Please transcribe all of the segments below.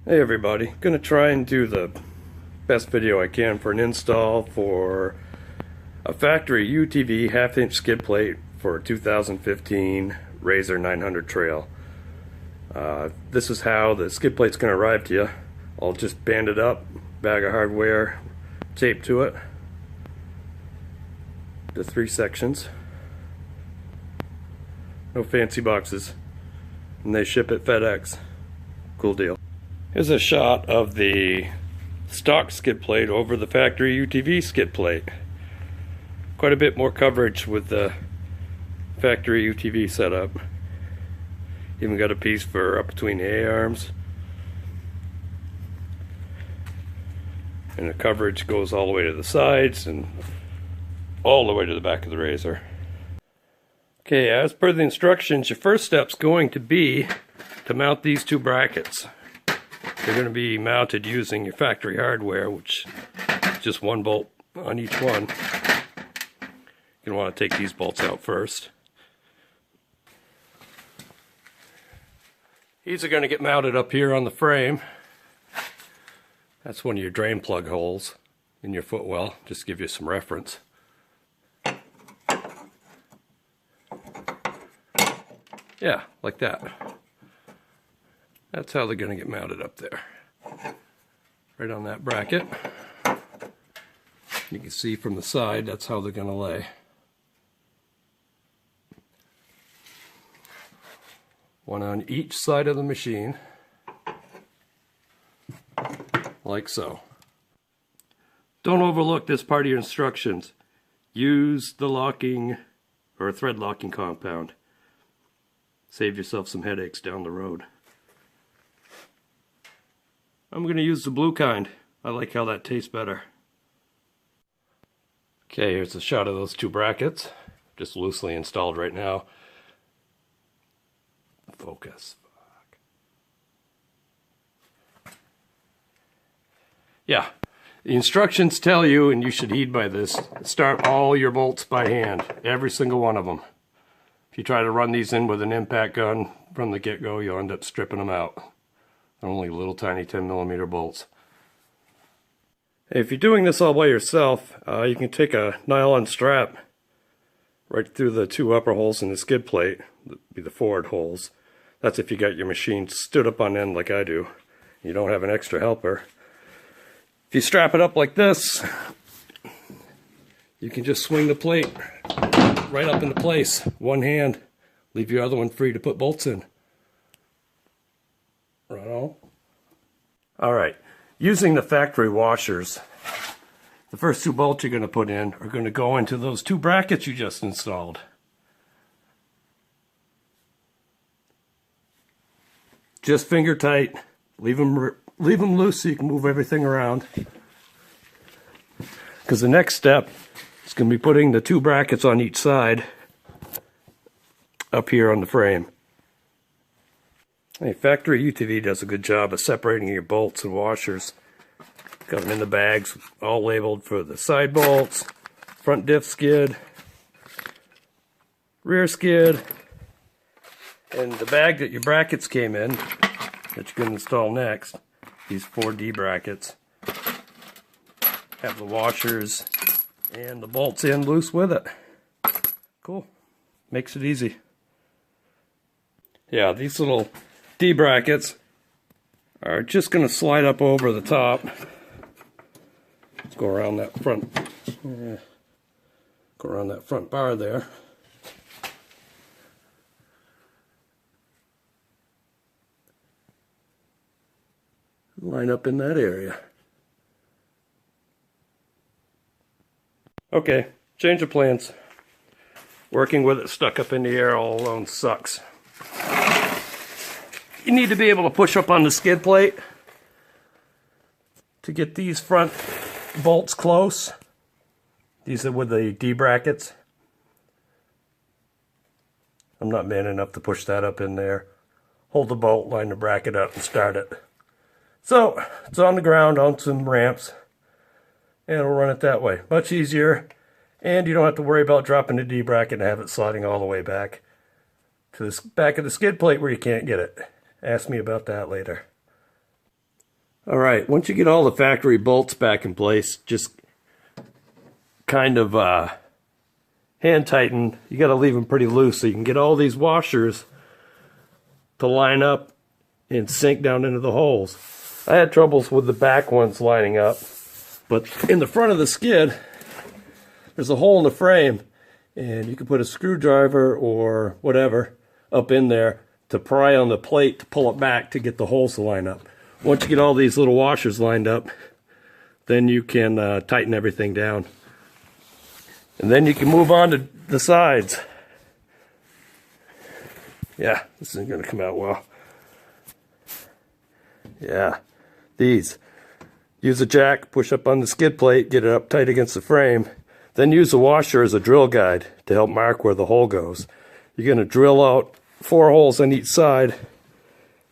Hey everybody, gonna try and do the best video I can for an install for a FactoryUTV half-inch skid plate for a 2015 RZR 900 trail. This is how the skid plate's gonna arrive to you. I'll just band it up, bag of hardware, tape to it, the 3 sections. No fancy boxes, and they ship at FedEx. Cool deal. Here's a shot of the stock skid plate over the FactoryUTV skid plate. Quite a bit more coverage with the FactoryUTV setup. Even got a piece for up between the A-arms. And the coverage goes all the way to the sides and all the way to the back of the RZR. Okay, as per the instructions, your first step's going to be to mount these 2 brackets. They're going to be mounted using your factory hardware, which is just 1 bolt on each one. You're going to want to take these bolts out first. These are going to get mounted up here on the frame. That's one of your drain plug holes in your footwell, just to give you some reference. Yeah, like that. That's how they're going to get mounted up there. Right on that bracket. You can see from the side, that's how they're going to lay. One on each side of the machine. Like so. Don't overlook this part of your instructions. Use the locking or thread locking compound. Save yourself some headaches down the road. I'm going to use the blue kind. I like how that tastes better. Okay, here's a shot of those 2 brackets. Just loosely installed right now. Focus. Yeah, the instructions tell you, and you should heed by this, start all your bolts by hand. Every single one of them. If you try to run these in with an impact gun from the get-go, you'll end up stripping them out. Only little tiny 10mm bolts. If you're doing this all by yourself, you can take a nylon strap right through the 2 upper holes in the skid plate, be the forward holes. That's if you got your machine stood up on end like I do. You don't have an extra helper. If you strap it up like this, you can just swing the plate right up into place. One hand. Leave your other one free to put bolts in. Right on. Alright, using the factory washers, the first 2 bolts you're going to put in are going to go into those 2 brackets you just installed. Just finger tight. Leave them loose so you can move everything around. Because the next step is going to be putting the 2 brackets on each side up here on the frame. Hey, FactoryUTV does a good job of separating your bolts and washers. Got them in the bags, all labeled for the side bolts, front diff skid, rear skid, and the bag that your brackets came in, that you can install next, these 4D brackets, have the washers and the bolts in loose with it. Cool. Makes it easy. Yeah, these little D brackets are just going to slide up over the top. Let's go around that front. Go around that front bar there. Line up in that area. Okay, change of plans. Working with it stuck up in the air all alone sucks. You need to be able to push up on the skid plate to get these front bolts close. These are with the D brackets. I'm not man enough to push that up in there. Hold the bolt, line the bracket up, and start it. So, it's on the ground, on some ramps, and it'll run it that way. Much easier, and you don't have to worry about dropping the D bracket and have it sliding all the way back to the back of the skid plate where you can't get it. Ask me about that later. Alright, once you get all the factory bolts back in place, just kind of hand tighten. You got to leave them pretty loose so you can get all these washers to line up and sink down into the holes. I had troubles with the back ones lining up, but in the front of the skid, there's a hole in the frame, and you can put a screwdriver or whatever up in there to pry on the plate to pull it back to get the holes to line up. Once you get all these little washers lined up, then you can tighten everything down. And then you can move on to the sides. Yeah, this isn't going to come out well. Yeah, these. Use a jack, push up on the skid plate, get it up tight against the frame. Then use the washer as a drill guide to help mark where the hole goes. You're going to drill out 4 holes on each side,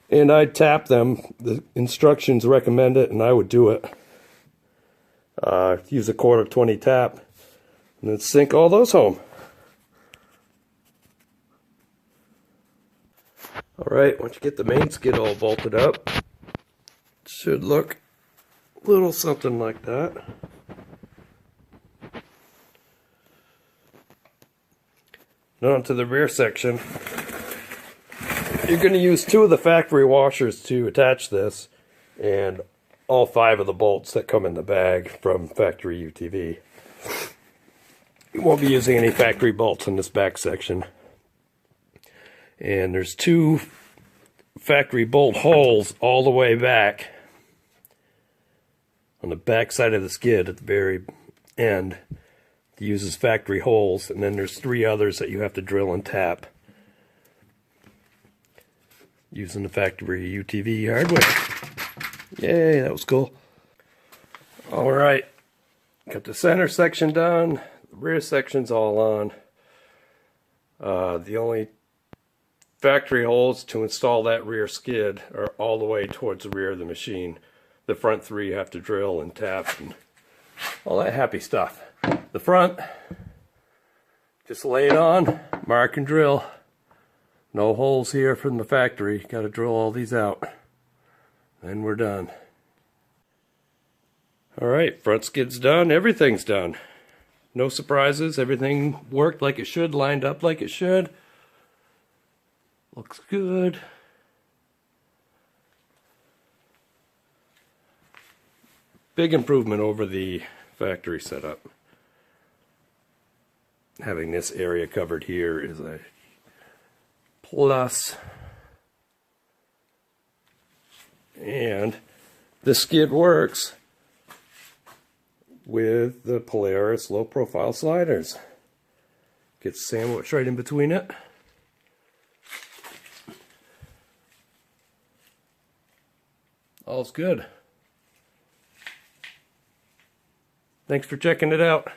and I'd tap them. The instructions recommend it, and I would do it. Use a 1/4-20 tap, and then sink all those home. Alright, once you get the main skid all bolted up, it should look a little something like that. Now onto the rear section. You're going to use 2 of the factory washers to attach this, and all 5 of the bolts that come in the bag from FactoryUTV. You won't be using any factory bolts in this back section. And there's 2 factory bolt holes all the way back on the back side of the skid at the very end. It uses factory holes, and then there's 3 others that you have to drill and tap using the FactoryUTV hardware. Yay, that was cool. Alright, got the center section done. The rear section's all on. The only factory holes to install that rear skid are all the way towards the rear of the machine. The front 3 you have to drill and tap and all that happy stuff. The front, just lay it on, mark and drill. No holes here from the factory. Got to drill all these out. Then we're done. Alright, front skid's done. Everything's done. No surprises. Everything worked like it should, lined up like it should. Looks good. Big improvement over the factory setup. Having this area covered here is a plus. And the skid works with the Polaris low profile sliders. Gets sandwiched right in between it. All's good. Thanks for checking it out.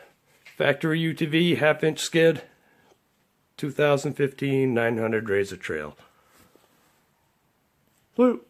FactoryUTV 1/2-inch skid, 2015 900 RZR trail. Woo!